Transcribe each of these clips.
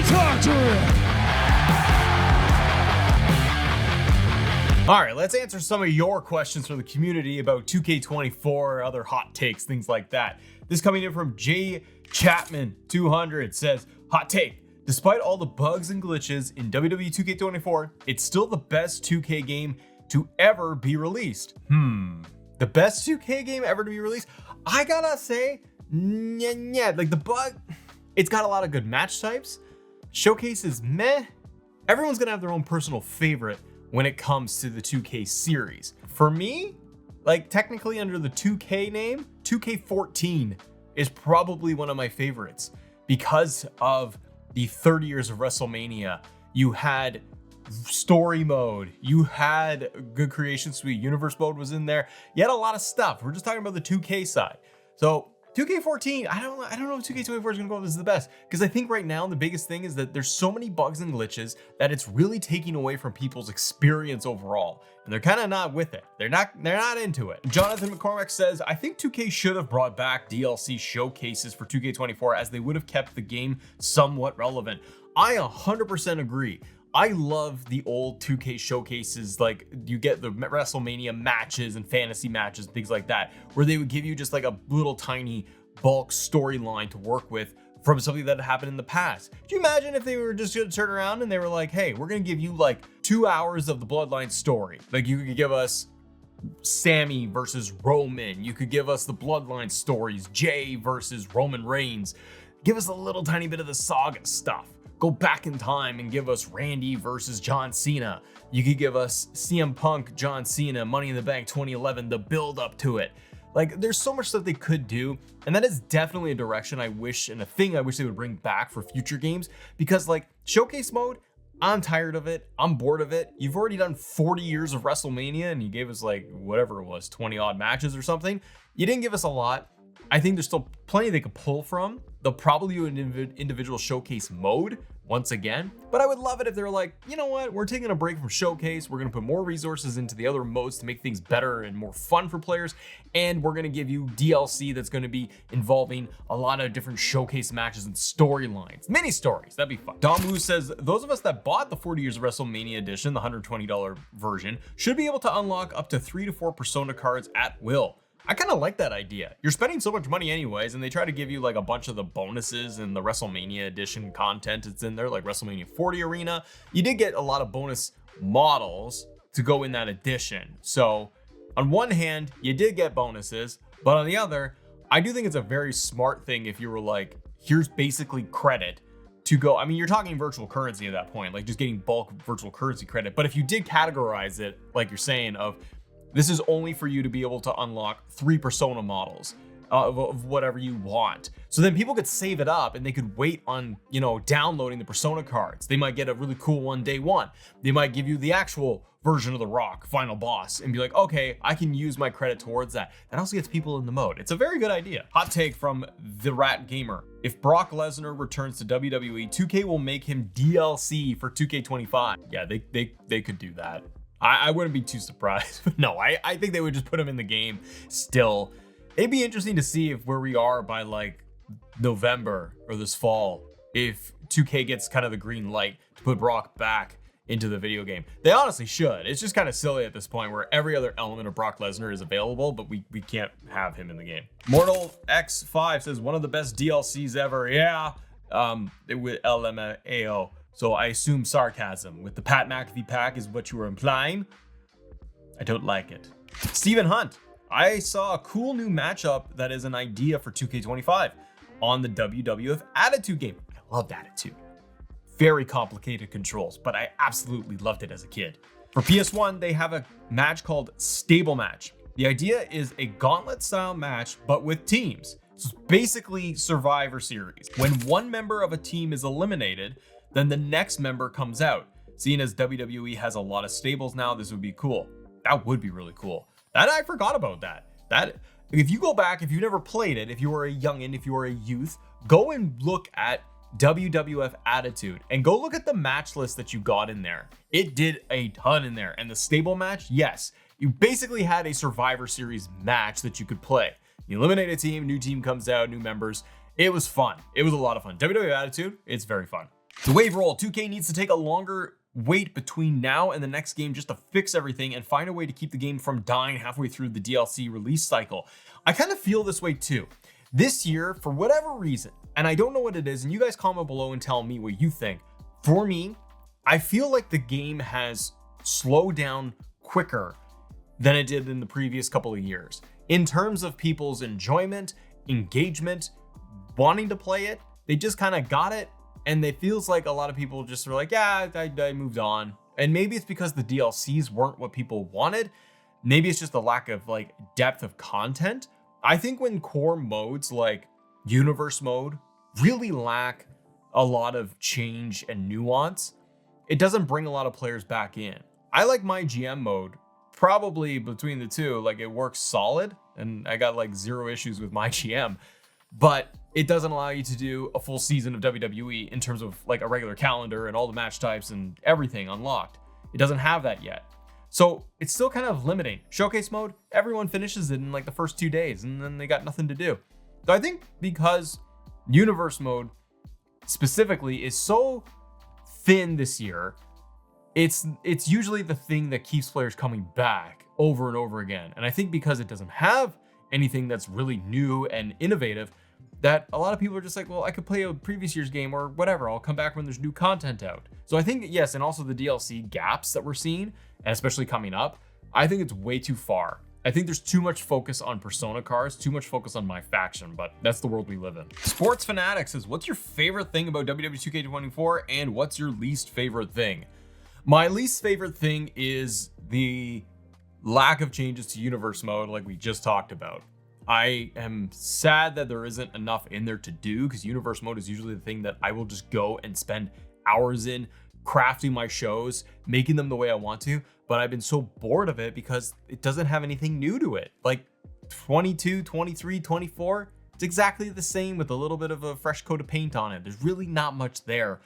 talk to him. All right, let's answer some of your questions from the community about 2K24, other hot takes, things like that. This coming in from J Chapman 200 says, hot take. Despite all the bugs and glitches in WWE 2K24, it's still the best 2K game to ever be released. The best 2K game ever to be released? I gotta say, like the bug, it's got a lot of good match types. Showcase is meh. Everyone's gonna have their own personal favorite when it comes to the 2K series. For me, like technically under the 2K name, 2K14 is probably one of my favorites because of the 30 years of WrestleMania. You had story mode, you had good creation suite, universe mode was in there. You had a lot of stuff. We're just talking about the 2K side. So 2K14, I don't know if 2K24 is gonna go, this is the best, because I think right now the biggest thing is that there's so many bugs and glitches that it's really taking away from people's experience overall, and they're kind of not with it. They're not into it. Jonathan McCormick says, I think 2K should have brought back DLC showcases for 2K24 as they would have kept the game somewhat relevant. I 100% agree. I love the old 2K showcases, like you get the WrestleMania matches and fantasy matches and things like that, where they would give you just like a little tiny bulk storyline to work with from something that happened in the past. Could you imagine if they were just gonna turn around and they were like, hey, we're gonna give you like 2 hours of the Bloodline story. Like you could give us Sammy versus Roman. You could give us the Bloodline stories, Jay versus Roman Reigns. Give us a little tiny bit of the saga stuff. Go back in time and give us Randy versus John Cena. You could give us CM Punk, John Cena, Money in the Bank 2011, the build up to it. Like there's so much stuff they could do. And that is definitely a direction I wish, and a thing I wish they would bring back for future games, because like showcase mode, I'm tired of it. I'm bored of it. You've already done 40 years of WrestleMania and you gave us like whatever it was, 20 odd matches or something. You didn't give us a lot. I think there's still plenty they could pull from. They'll probably do an individual showcase mode once again, but I would love it if they're like, you know what, we're taking a break from showcase. We're going to put more resources into the other modes to make things better and more fun for players. And we're going to give you DLC that's going to be involving a lot of different showcase matches and storylines, mini stories. That'd be fun. Damu says, those of us that bought the 40 Years of WrestleMania edition, the $120 version, should be able to unlock up to 3 to 4 Persona cards at will. I kind of like that idea. You're spending so much money anyways, and they try to give you like a bunch of the bonuses and the WrestleMania edition content. It's in there, like WrestleMania 40 Arena. You did get a lot of bonus models to go in that edition. So on one hand, you did get bonuses, but on the other, I do think it's a very smart thing if you were like, here's basically credit to go. I mean, you're talking virtual currency at that point, like just getting bulk virtual currency credit. But if you did categorize it, like you're saying, of this is only for you to be able to unlock 3 Persona models of whatever you want. So then people could save it up and they could wait on, you know, downloading the Persona cards. They might get a really cool one day one. They might give you the actual version of the Rock final boss and be like, okay, I can use my credit towards that. That also gets people in the mode. It's a very good idea. Hot take from the Rat Gamer. If Brock Lesnar returns to WWE, 2K will make him DLC for 2K25. Yeah, they could do that. I wouldn't be too surprised, but no, I think they would just put him in the game still. It'd be interesting to see if where we are by like November or this fall, if 2K gets kind of the green light to put Brock back into the video game. They honestly should. It's just kind of silly at this point where every other element of Brock Lesnar is available, but we can't have him in the game. Mortal X5 says, one of the best DLCs ever. Yeah, with LMAO. So I assume sarcasm with the Pat McAfee pack is what you were implying. I don't like it. Stephen Hunt. I saw a cool new matchup that is an idea for 2K25 on the WWF Attitude game. I loved Attitude. Very complicated controls, but I absolutely loved it as a kid. For PS1, they have a match called Stable Match. The idea is a gauntlet style match, but with teams. So it's basically Survivor Series. When one member of a team is eliminated, then the next member comes out. Seeing as WWE has a lot of stables now, this would be cool. That would be really cool. That I forgot about that. That if you go back, if you never played it, if you were a youngin', if you were a youth, go and look at WWF Attitude and go look at the match list that you got in there. It did a ton in there. And the stable match, yes, you basically had a Survivor Series match that you could play. You eliminate a team, new team comes out, new members. It was fun. It was a lot of fun. WWF Attitude, it's very fun. The wave roll. 2K needs to take a longer wait between now and the next game just to fix everything and find a way to keep the game from dying halfway through the DLC release cycle. I kind of feel this way too. This year, for whatever reason, and I don't know what it is, and you guys comment below and tell me what you think. For me, I feel like the game has slowed down quicker than it did in the previous couple of years. In terms of people's enjoyment, engagement, wanting to play it, they just kind of got it. And it feels like a lot of people just are like, yeah, I moved on. And maybe it's because the DLCs weren't what people wanted. Maybe it's just a lack of like depth of content. I think when core modes like universe mode really lack a lot of change and nuance, it doesn't bring a lot of players back in. I like my GM mode. Probably between the two, like it works solid and I got like 0 issues with my GM, but it doesn't allow you to do a full season of WWE in terms of like a regular calendar and all the match types and everything unlocked. It doesn't have that yet. So it's still kind of limiting. Showcase mode, everyone finishes it in like the first 2 days and then they got nothing to do. So I think because universe mode specifically is so thin this year, it's usually the thing that keeps players coming back over and over again. And I think because it doesn't have anything that's really new and innovative, that a lot of people are just like, well, I could play a previous year's game or whatever. I'll come back when there's new content out. So I think, yes, and also the DLC gaps that we're seeing, and especially coming up, I think it's way too far. I think there's too much focus on Persona cards, too much focus on my faction, but that's the world we live in. Sports Fanatic says, what's your favorite thing about WWE 2K24 and what's your least favorite thing? My least favorite thing is the lack of changes to universe mode like we just talked about. I am sad that there isn't enough in there to do because universe mode is usually the thing that I will just go and spend hours in crafting my shows, making them the way I want to. But I've been so bored of it because it doesn't have anything new to it. Like 22, 23, 24, it's exactly the same with a little bit of a fresh coat of paint on it. There's really not much there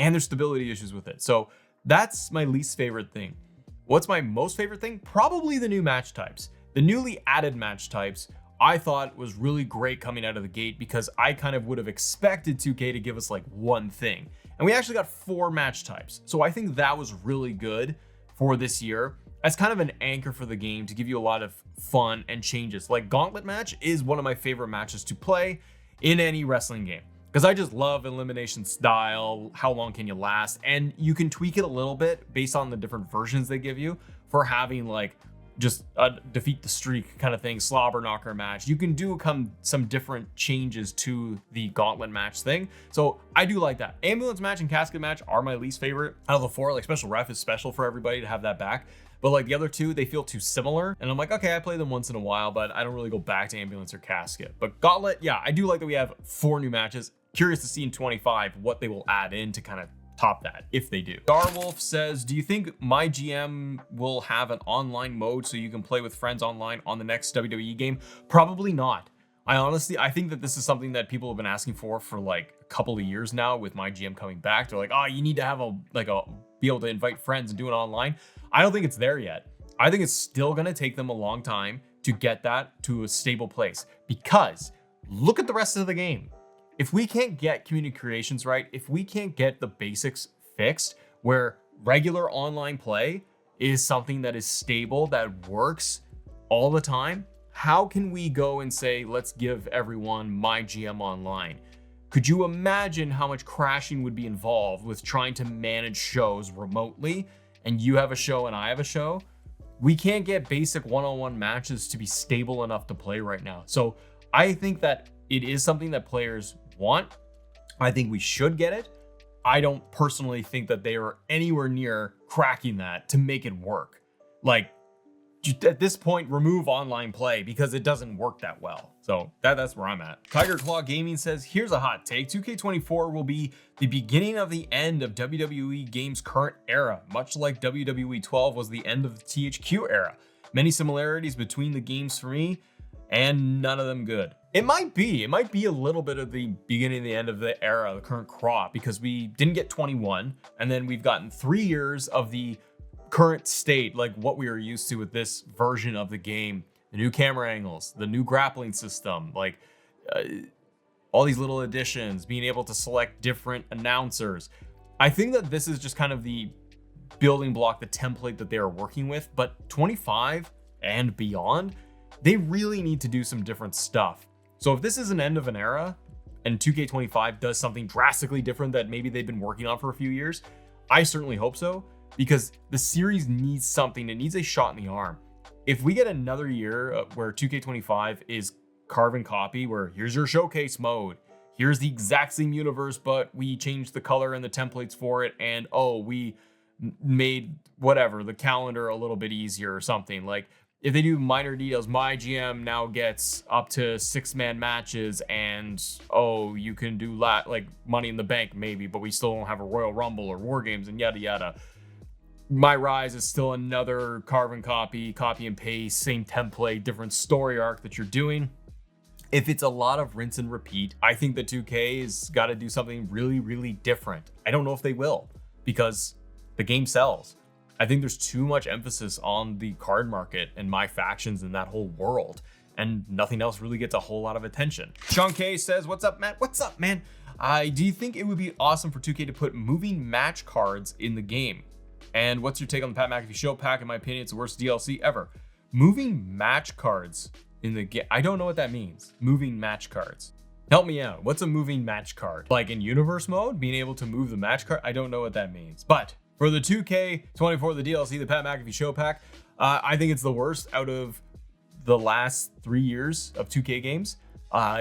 and there's stability issues with it. So that's my least favorite thing. What's my most favorite thing? Probably the new match types. The newly added match types I thought was really great coming out of the gate because I kind of would have expected 2K to give us like one thing. And we actually got 4 match types. So I think that was really good for this year as kind of an anchor for the game to give you a lot of fun and changes. Like Gauntlet match is one of my favorite matches to play in any wrestling game because I just love elimination style, how long can you last, and you can tweak it a little bit based on the different versions they give you for having like just a defeat the streak kind of thing, slobber knocker match. You can do some different changes to the gauntlet match thing. So I do like that. Ambulance match and casket match are my least favorite out of the 4. Like special ref is special for everybody to have that back. But like the other 2, they feel too similar. And I'm like, okay, I play them once in a while, but I don't really go back to ambulance or casket. But gauntlet, yeah, I do like that we have 4 new matches. Curious to see in 25 what they will add in to kind of top that if they do. Darwolf says, do you think my GM will have an online mode so you can play with friends online on the next WWE game? Probably not. I think that this is something that people have been asking for like a couple of years now with my GM coming back. They're like, oh, you need to have be able to invite friends and do it online. I don't think it's there yet. I think it's still going to take them a long time to get that to a stable place because look at the rest of the game. If we can't get community creations right, if we can't get the basics fixed, where regular online play is something that is stable, that works all the time, how can we go and say, let's give everyone my GM online? Could you imagine how much crashing would be involved with trying to manage shows remotely and you have a show and I have a show? We can't get basic one-on-one matches to be stable enough to play right now. So I think that it is something that players want. I think we should get it. I don't personally think that they are anywhere near cracking that to make it work. Like at this point, remove online play because it doesn't work that well. So that's where I'm at. Tiger Claw Gaming says, here's a hot take. 2K24 will be the beginning of the end of WWE Games' current era, much like WWE 12 was the end of the THQ era. Many similarities between the games for me, and none of them good. It might be a little bit of the beginning and the end of the era, the current crop, because we didn't get 21, and then we've gotten 3 years of the current state, like what we are used to with this version of the game, the new camera angles, the new grappling system, like all these little additions, being able to select different announcers. I think that this is just kind of the building block, the template that they are working with, but 25 and beyond, they really need to do some different stuff. So if this is an end of an era and 2K25 does something drastically different that maybe they've been working on for a few years, I certainly hope so, because the series needs something. It needs a shot in the arm. If we get another year where 2K25 is carbon copy, where here's your showcase mode, here's the exact same universe, but we changed the color and the templates for it, and oh, we made whatever, the calendar a little bit easier or something. Like if they do minor details, my GM now gets up to 6-man matches, and oh, you can do like Money in the Bank maybe, but we still don't have a Royal Rumble or War Games and yada yada. My Rise is still another carbon copy and paste, same template, different story arc that you're doing. If it's a lot of rinse and repeat, I think that 2K has got to do something really, really different. I don't know if they will, because the game sells. I think there's too much emphasis on the card market and my factions and that whole world, and nothing else really gets a whole lot of attention. Sean K says, what's up, Matt? What's up, man? Do you think it would be awesome for 2K to put moving match cards in the game? And what's your take on the Pat McAfee Show Pack? In my opinion, it's the worst DLC ever. Moving match cards in the game. I don't know what that means. Moving match cards. Help me out. What's a moving match card? Like in universe mode, being able to move the match card? I don't know what that means. But for the 2K24, the DLC, the Pat McAfee Show Pack, I think it's the worst out of the last 3 years of 2K games.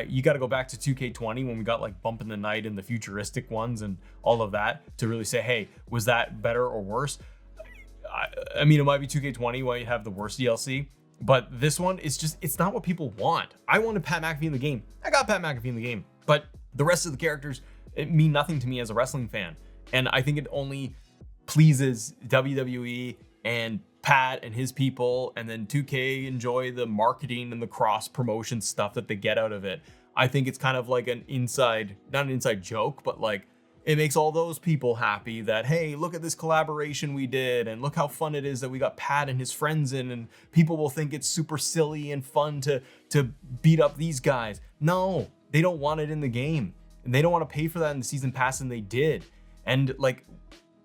You got to go back to 2K20 when we got like Bump in the Night and the futuristic ones and all of that to really say, hey, was that better or worse? I mean, it might be 2K20 where you have the worst DLC, but this one is just, it's not what people want. I wanted Pat McAfee in the game. I got Pat McAfee in the game, but the rest of the characters mean nothing to me as a wrestling fan. And I think it only pleases WWE and Pat and his people, and then 2K enjoy the marketing and the cross promotion stuff that they get out of it. I think it's kind of like an inside, not an inside joke, but like it makes all those people happy that, hey, look at this collaboration we did, and look how fun it is that we got Pat and his friends in, and people will think it's super silly and fun to beat up these guys. No, they don't want it in the game, and they don't want to pay for that in the season pass, and they did. And like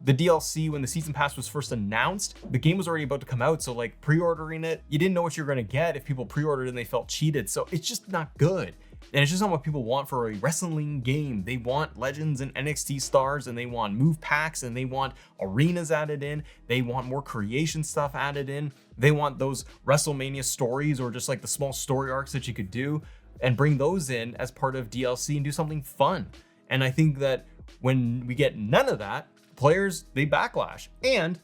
the DLC, when the season pass was first announced, the game was already about to come out. So like pre-ordering it, you didn't know what you were going to get if people pre-ordered and they felt cheated. So it's just not good. And it's just not what people want for a wrestling game. They want legends and NXT stars, and they want move packs, and they want arenas added in. They want more creation stuff added in. They want those WrestleMania stories, or just like the small story arcs that you could do, and bring those in as part of DLC and do something fun. And I think that when we get none of that, players, they backlash. And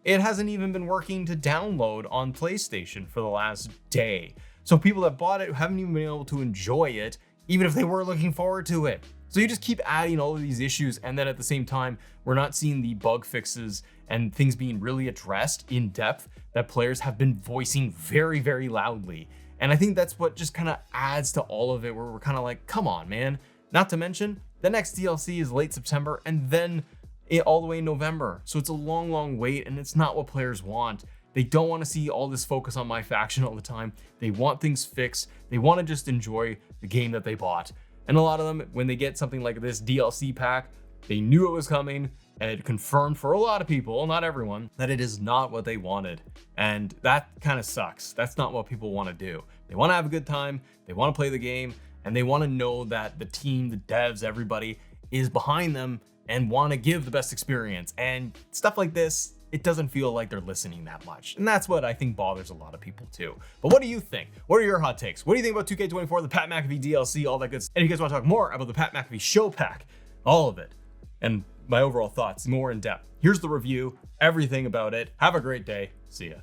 it hasn't even been working to download on PlayStation for the last day. So people that bought it haven't even been able to enjoy it, even if they were looking forward to it. So you just keep adding all of these issues, and then at the same time, we're not seeing the bug fixes and things being really addressed in depth that players have been voicing very, very loudly. And I think that's what just kind of adds to all of it, where we're kind of like, come on, man. Not to mention, the next DLC is late September, and then all the way in November. So it's a long, long wait, and it's not what players want. They don't want to see all this focus on my faction all the time. They want things fixed. They want to just enjoy the game that they bought. And a lot of them, when they get something like this DLC pack, they knew it was coming, and it confirmed for a lot of people, not everyone, that it is not what they wanted. And that kind of sucks. That's not what people want to do. They want to have a good time. They want to play the game, and they want to know that the team, the devs, everybody is behind them and want to give the best experience. And stuff like this, it doesn't feel like they're listening that much. And that's what I think bothers a lot of people too. But what do you think? What are your hot takes? What do you think about 2K24, the Pat McAfee DLC, all that good stuff? And if you guys want to talk more about the Pat McAfee Show Pack, all of it, and my overall thoughts more in depth, here's the review, everything about it. Have a great day. See ya.